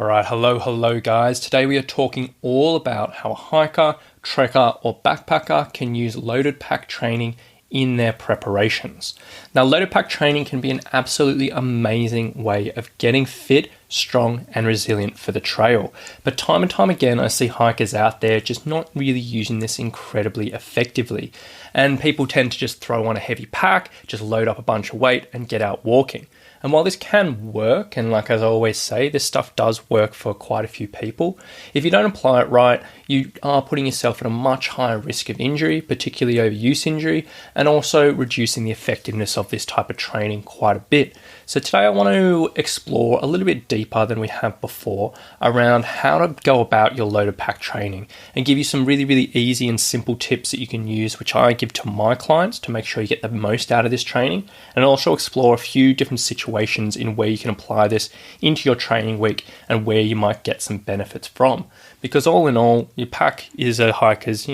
Alright, hello guys. Today we are talking all about how a hiker, trekker or backpacker can use loaded pack training in their preparations. Now, loaded pack training can be an absolutely amazing way of getting fit, strong and resilient for the trail. But time and time again, I see hikers out there just not really using this incredibly effectively. And people tend to just throw on a heavy pack, just load up a bunch of weight and get out walking. And while this can work, and like as I always say, this stuff does work for quite a few people, if you don't apply it right, you are putting yourself at a much higher risk of injury, particularly overuse injury, and also reducing the effectiveness of this type of training quite a bit. So today I want to explore a little bit deeper than we have before around how to go about your loaded pack training and give you some really easy and simple tips that you can use, which I give to my clients to make sure you get the most out of this training, and also explore a few different situations in where you can apply this into your training week and where you might get some benefits from. Because all in all, your pack is a hiker's,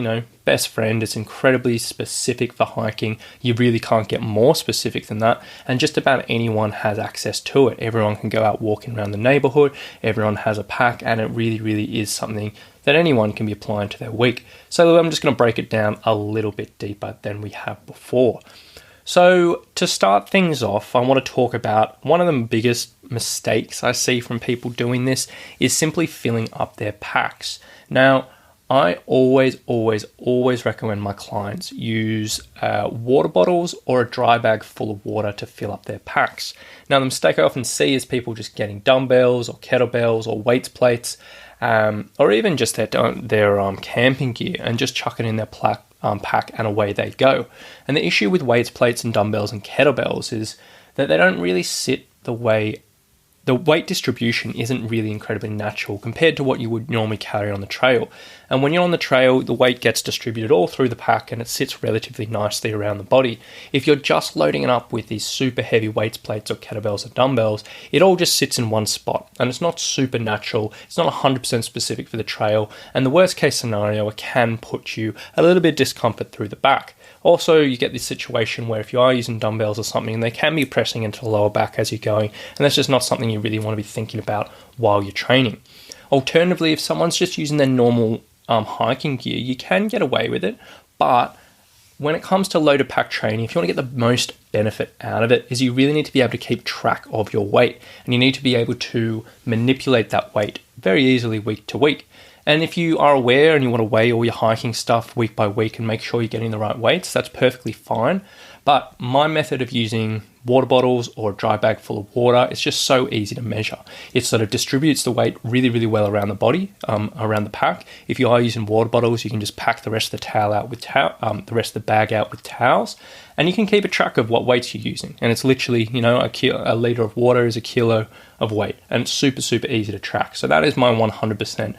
best friend. It's incredibly specific for hiking. You really can't get more specific than that. And just about anyone has access to it. Everyone can go out walking around the neighborhood. Everyone has a pack, and it really is something that anyone can be applying to their week. So I'm just going to break it down a little bit deeper than we have before. So to start things off, I want to talk about one of the biggest mistakes I see from people doing this is simply filling up their packs. Now, I always recommend my clients use water bottles or a dry bag full of water to fill up their packs. Now, the mistake I often see is people just getting dumbbells or kettlebells or weights plates, or even just their camping gear and just chuck it in their pack and away they go. And the issue with weights plates and dumbbells and kettlebells is that they don't really sit the way. The weight distribution isn't really incredibly natural compared to what you would normally carry on the trail. And when you're on the trail, the weight gets distributed all through the pack and it sits relatively nicely around the body. If you're just loading it up with these super heavy weights plates or kettlebells or dumbbells, it all just sits in one spot and it's not super natural. It's not 100% specific for the trail. And the worst case scenario, it can put you a little bit of discomfort through the back. Also, you get this situation where if you are using dumbbells or something, they can be pressing into the lower back as you're going, and that's just not something you really want to be thinking about while you're training. Alternatively, if someone's just using their normal hiking gear, you can get away with it, but when it comes to loaded pack training, if you want to get the most benefit out of it, is you really need to be able to keep track of your weight, and you need to be able to manipulate that weight very easily week to week. And if you are aware and you want to weigh all your hiking stuff week by week and make sure you're getting the right weights, that's perfectly fine. But my method of using water bottles or a dry bag full of water is just so easy to measure. It sort of distributes the weight really well around the body, around the pack. If you are using water bottles, you can just pack the rest of the rest of the bag out with towels, and you can keep a track of what weights you're using. And it's literally, a liter of water is a kilo of weight, and it's super easy to track. So that is my 100%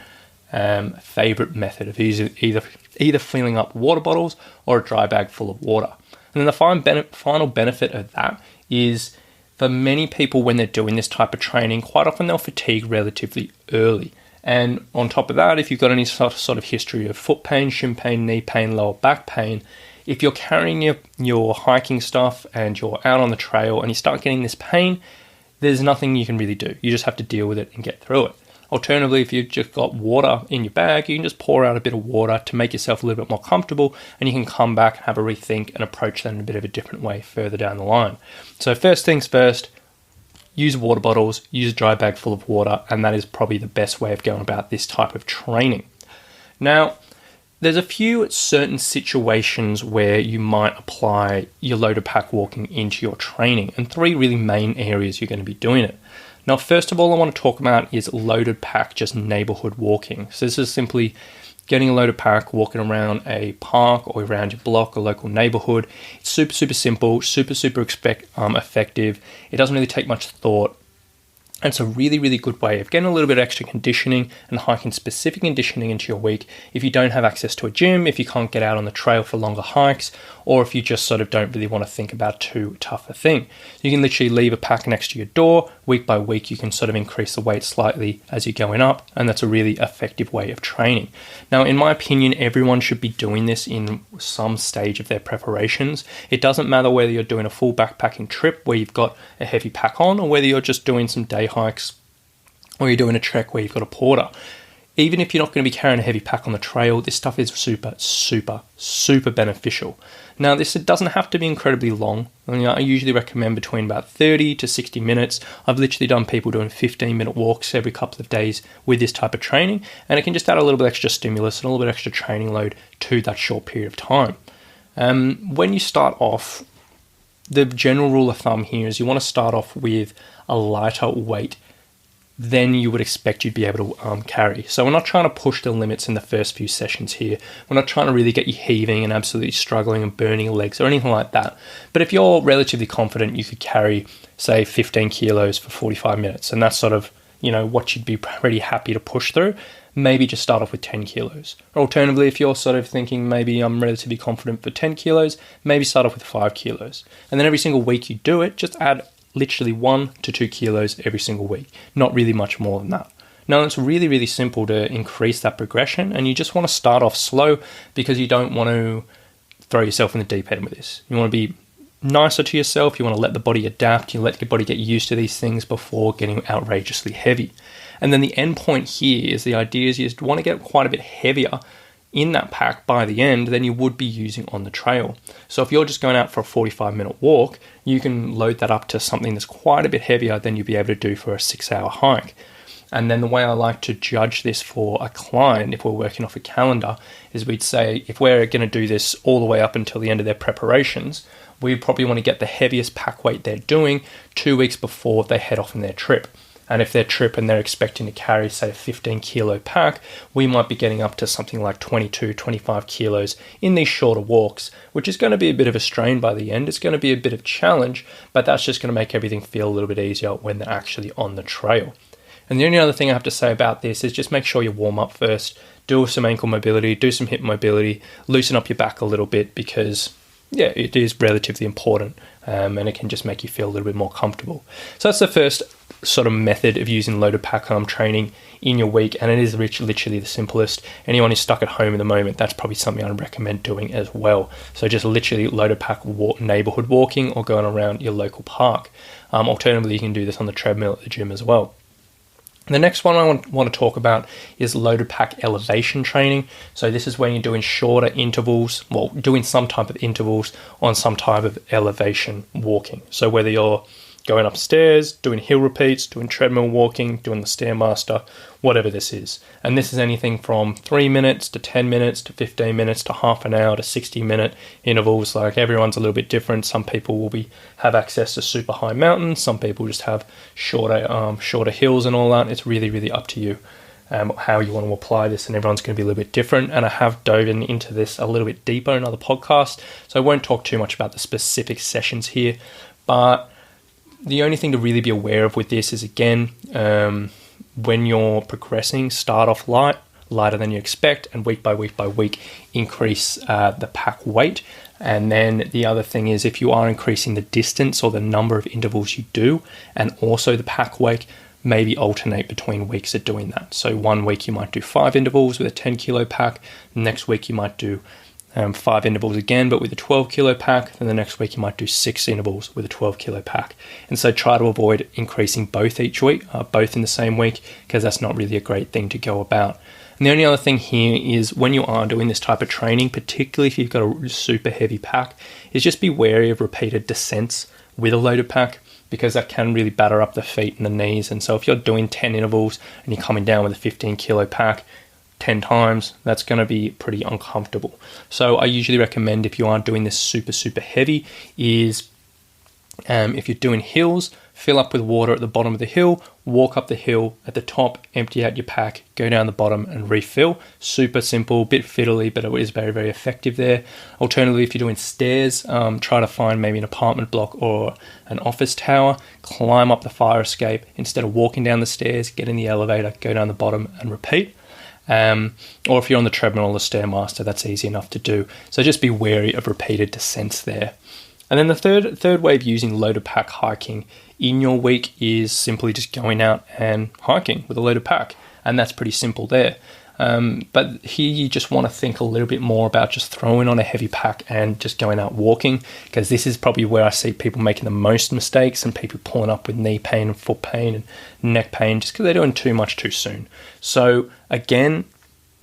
favorite method of either filling up water bottles or a dry bag full of water. And then the final benefit of that is for many people when they're doing this type of training, quite often they'll fatigue relatively early. And on top of that, if you've got any sort of history of foot pain, shin pain, knee pain, lower back pain, if you're carrying your hiking stuff and you're out on the trail and you start getting this pain, there's nothing you can really do. You just have to deal with it and get through it. Alternatively, if you've just got water in your bag, you can just pour out a bit of water to make yourself a little bit more comfortable, and you can come back and have a rethink and approach that in a bit of a different way further down the line. So first things first, use water bottles, use a dry bag full of water, and that is probably the best way of going about this type of training. Now, there's a few certain situations where you might apply your loaded pack walking into your training, and three really main areas you're going to be doing it. Now, first of all, I want to talk about is loaded pack, just neighborhood walking. So this is simply getting a loaded pack, walking around a park or around your block or local neighborhood. It's super simple, super effective. It doesn't really take much thought. And it's a really good way of getting a little bit of extra conditioning and hiking specific conditioning into your week if you don't have access to a gym, if you can't get out on the trail for longer hikes, or if you just sort of don't really want to think about too tough a thing. You can literally leave a pack next to your door. Week by week, you can sort of increase the weight slightly as you're going up, and that's a really effective way of training. Now, in my opinion, everyone should be doing this in some stage of their preparations. It doesn't matter whether you're doing a full backpacking trip where you've got a heavy pack on, or whether you're just doing some day hikes or you're doing a trek where you've got a porter. Even if you're not going to be carrying a heavy pack on the trail, this stuff is super, super, super beneficial. Now, this doesn't have to be incredibly long. I usually recommend between about 30 to 60 minutes. I've literally done people doing 15-minute walks every couple of days with this type of training, and it can just add a little bit extra stimulus and a little bit extra training load to that short period of time. When you start off, the general rule of thumb here is you want to start off with a lighter weight than you would expect you'd be able to carry. So we're not trying to push the limits in the first few sessions here. We're not trying to really get you heaving and absolutely struggling and burning your legs or anything like that. But if you're relatively confident, you could carry, say, 15 kilos for 45 minutes, and that's sort of, what you'd be pretty happy to push through. Maybe just start off with 10 kilos. Or alternatively, if you're sort of thinking maybe I'm relatively confident for 10 kilos, maybe start off with 5 kilos. And then every single week you do it, just add literally 1 to 2 kilos every single week, not really much more than that. Now, it's really, really simple to increase that progression, and you just want to start off slow because you don't want to throw yourself in the deep end with this. You want to be nicer to yourself, you want to let the body adapt, you let your body get used to these things before getting outrageously heavy. And then the end point here is the idea is you just want to get quite a bit heavier in that pack by the end than you would be using on the trail. So if you're just going out for a 45-minute walk, you can load that up to something that's quite a bit heavier than you'd be able to do for a 6-hour hike. And then the way I like to judge this for a client, if we're working off a calendar, is we'd say if we're going to do this all the way up until the end of their preparations, we probably want to get the heaviest pack weight they're doing 2 weeks before they head off on their trip. And if their trip and they're expecting to carry, say, a 15 kilo pack, we might be getting up to something like 22, 25 kilos in these shorter walks, which is going to be a bit of a strain by the end. It's going to be a bit of a challenge, but that's just going to make everything feel a little bit easier when they're actually on the trail. And the only other thing I have to say about this is just make sure you warm up first, do some ankle mobility, do some hip mobility, loosen up your back a little bit because, yeah, it is relatively important and it can just make you feel a little bit more comfortable. So that's the first sort of method of using loaded pack arm training in your week, and it is literally the simplest. Anyone who's stuck at home at the moment, that's probably something I'd recommend doing as well. So just literally loaded pack neighborhood walking or going around your local park. Alternatively, you can do this on the treadmill at the gym as well. The next one I want to talk about is loaded pack elevation training. So this is when you're doing shorter intervals, doing some type of intervals on some type of elevation walking. So whether you're going upstairs, doing hill repeats, doing treadmill walking, doing the Stairmaster, whatever this is. And this is anything from 3 minutes to 10 minutes to 15 minutes to half an hour to 60-minute intervals. Like, everyone's a little bit different. Some people will have access to super high mountains. Some people just have shorter hills and all that. It's really, really up to you how you want to apply this, and everyone's going to be a little bit different. And I have dove into this a little bit deeper in other podcasts, so I won't talk too much about the specific sessions here. But the only thing to really be aware of with this is, again, when you're progressing, start off lighter than you expect, and week by week increase the pack weight. And then the other thing is, if you are increasing the distance or the number of intervals you do, and also the pack weight, maybe alternate between weeks of doing that. So 1 week you might do 5 intervals with a 10 kilo pack. Next week you might do 5 intervals again, but with a 12 kilo pack. Then the next week you might do 6 intervals with a 12 kilo pack. And so try to avoid increasing both each week, both in the same week, because that's not really a great thing to go about. And the only other thing here is, when you are doing this type of training, particularly if you've got a super heavy pack, is just be wary of repeated descents with a loaded pack, because that can really batter up the feet and the knees. And so if you're doing 10 intervals and you're coming down with a 15 kilo pack 10 times, that's going to be pretty uncomfortable. So I usually recommend, if you aren't doing this super, super heavy, is if you're doing hills, fill up with water at the bottom of the hill, walk up the hill at the top, empty out your pack, go down the bottom and refill. Super simple, bit fiddly, but it is very, very effective there. Alternatively, if you're doing stairs, try to find maybe an apartment block or an office tower, climb up the fire escape. Instead of walking down the stairs, get in the elevator, go down the bottom and repeat. Or if you're on the treadmill or the Stairmaster, that's easy enough to do. So just be wary of repeated descents there. And then the third way of using loaded pack hiking in your week is simply just going out and hiking with a loaded pack. And that's pretty simple there. But here you just want to think a little bit more about just throwing on a heavy pack and just going out walking, because this is probably where I see people making the most mistakes and people pulling up with knee pain and foot pain and neck pain just because they're doing too much too soon. So again,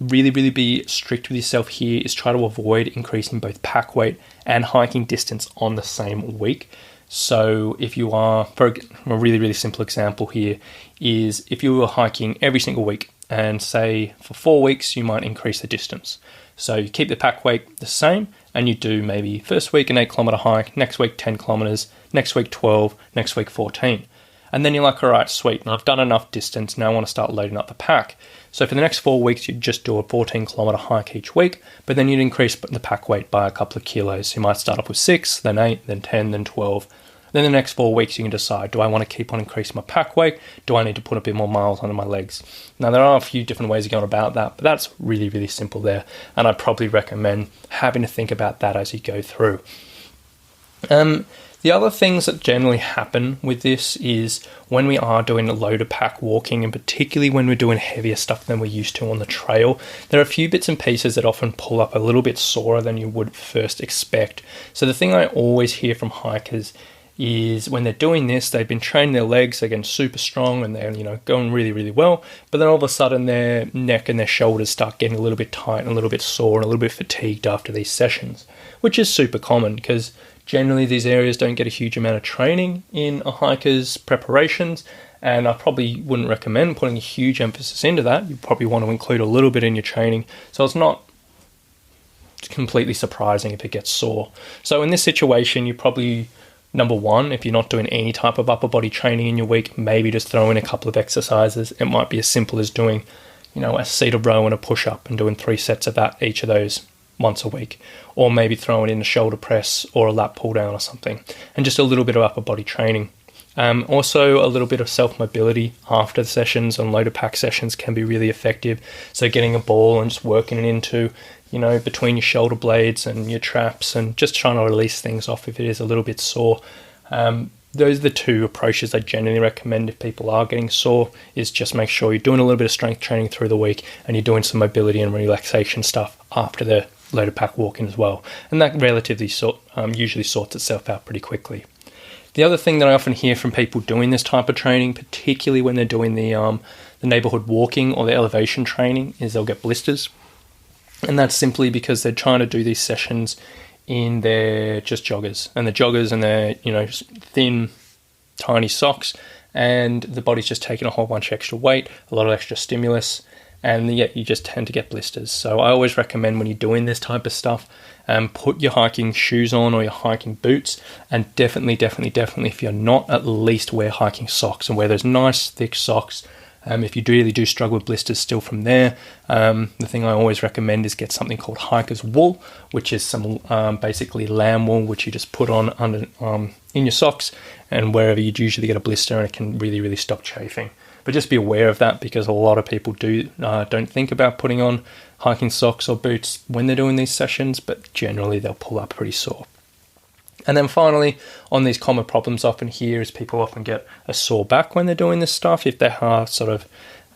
really be strict with yourself here. Is try to avoid increasing both pack weight and hiking distance on the same week. So if you are, for a really simple example here, is if you were hiking every single week, and say for 4 weeks you might increase the distance. So you keep the pack weight the same and you do maybe first week an 8-kilometer hike, next week 10 kilometers, next week 12, next week 14. And then you're like, all right, sweet, I've done enough distance, now I want to start loading up the pack. So for the next 4 weeks, you'd just do a 14-kilometer hike each week, but then you'd increase the pack weight by a couple of kilos. You might start off with 6, then 8, then 10, then 12. Then the next 4 weeks, you can decide, do I want to keep on increasing my pack weight? Do I need to put a bit more miles under my legs? Now, there are a few different ways of going about that, but that's really simple there. And I'd probably recommend having to think about that as you go through. The other things that generally happen with this is when we are doing a loaded pack walking, and particularly when we're doing heavier stuff than we're used to on the trail, there are a few bits and pieces that often pull up a little bit sorer than you would first expect. So the thing I always hear from hikers is when they're doing this, they've been training their legs, they're getting super strong and they're going really well, but then all of a sudden their neck and their shoulders start getting a little bit tight and a little bit sore and a little bit fatigued after these sessions, which is super common because generally these areas don't get a huge amount of training in a hiker's preparations, and I probably wouldn't recommend putting a huge emphasis into that. You probably want to include a little bit in your training so it's not completely surprising if it gets sore. So in this situation, you probably, number one, if you're not doing any type of upper body training in your week, maybe just throw in a couple of exercises. It might be as simple as doing, a seated row and a push-up and doing 3 sets of that, each of those once a week. Or maybe throwing in a shoulder press or a lat pull down or something. And just a little bit of upper body training. Also, a little bit of self-mobility after the sessions and loaded pack sessions can be really effective. So getting a ball and just working it into, between your shoulder blades and your traps and just trying to release things off if it is a little bit sore. Those are the two approaches I generally recommend if people are getting sore, is just make sure you're doing a little bit of strength training through the week and you're doing some mobility and relaxation stuff after the loaded pack walking as well. And that relatively usually sorts itself out pretty quickly. The other thing that I often hear from people doing this type of training, particularly when they're doing the neighborhood walking or the elevation training, is they'll get blisters. And that's simply because they're trying to do these sessions in their just joggers. And the joggers and their, thin, tiny socks. And the body's just taking a whole bunch of extra weight, a lot of extra stimulus. And yet you just tend to get blisters. So I always recommend when you're doing this type of stuff, put your hiking shoes on or your hiking boots. And definitely, if you're not, at least wear hiking socks and wear those nice thick socks. If you really do struggle with blisters still from there, the thing I always recommend is get something called hiker's wool, which is some basically lamb wool, which you just put on under in your socks and wherever you'd usually get a blister, and it can really stop chafing. But just be aware of that because a lot of people don't think about putting on hiking socks or boots when they're doing these sessions, but generally they'll pull up pretty sore. And then finally, on these common problems often here is people often get a sore back when they're doing this stuff if they are sort of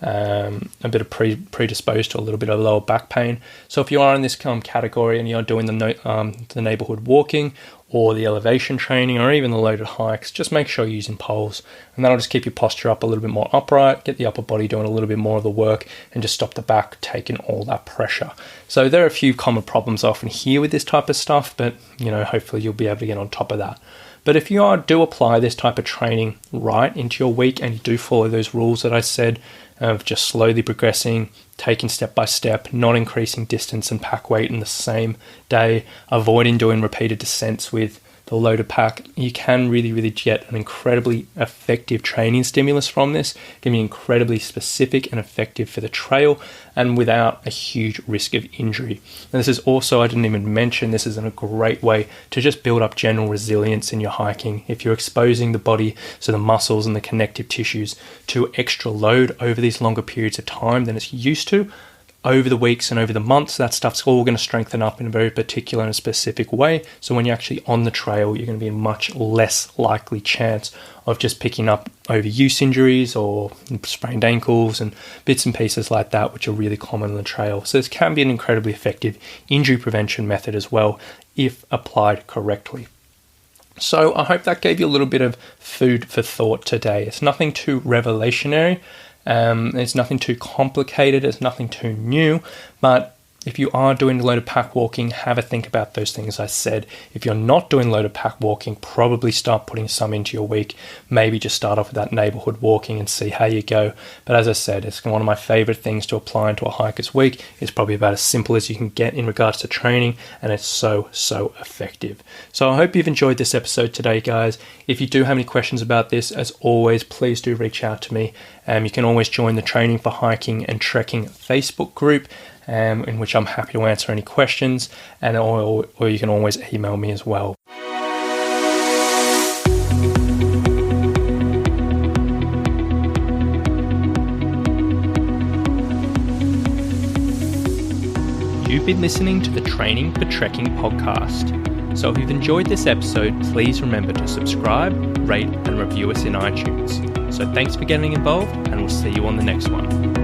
a bit of predisposed to a little bit of lower back pain. So if you are in this category and you're doing the neighborhood walking or the elevation training or even the loaded hikes, just make sure you're using poles, and that'll just keep your posture up a little bit more upright, get the upper body doing a little bit more of the work, and just stop the back taking all that pressure. So there are a few common problems I often hear with this type of stuff, but hopefully you'll be able to get on top of that. But if you do apply this type of training right into your week and you do follow those rules that I said of just slowly progressing, taking step by step, not increasing distance and pack weight in the same day, avoiding doing repeated descents with the loaded pack, you can really get an incredibly effective training stimulus from this. It can be incredibly specific and effective for the trail and without a huge risk of injury. And this is also, I didn't even mention, this is a great way to just build up general resilience in your hiking. If you're exposing the body, so the muscles and the connective tissues, to extra load over these longer periods of time than it's used to, over the weeks and over the months, that stuff's all going to strengthen up in a very particular and specific way. So when you're actually on the trail, you're going to be a much less likely chance of just picking up overuse injuries or sprained ankles and bits and pieces like that, which are really common on the trail. So this can be an incredibly effective injury prevention method as well, if applied correctly. So I hope that gave you a little bit of food for thought today. It's nothing too revolutionary. It's nothing too complicated. It's nothing too new. But if you are doing loaded pack walking, have a think about those things I said. If you're not doing loaded pack walking, probably start putting some into your week. Maybe just start off with that neighborhood walking and see how you go. But as I said, it's one of my favorite things to apply into a hiker's week. It's probably about as simple as you can get in regards to training, and it's so effective. So I hope you've enjoyed this episode today, guys. If you do have any questions about this, as always, please do reach out to me. You can always join the Training for Hiking and Trekking Facebook group, in which I'm happy to answer any questions, and or you can always email me as well. You've been listening to the Training for Trekking podcast. So if you've enjoyed this episode, please remember to subscribe, rate, and review us in iTunes. So thanks for getting involved, and we'll see you on the next one.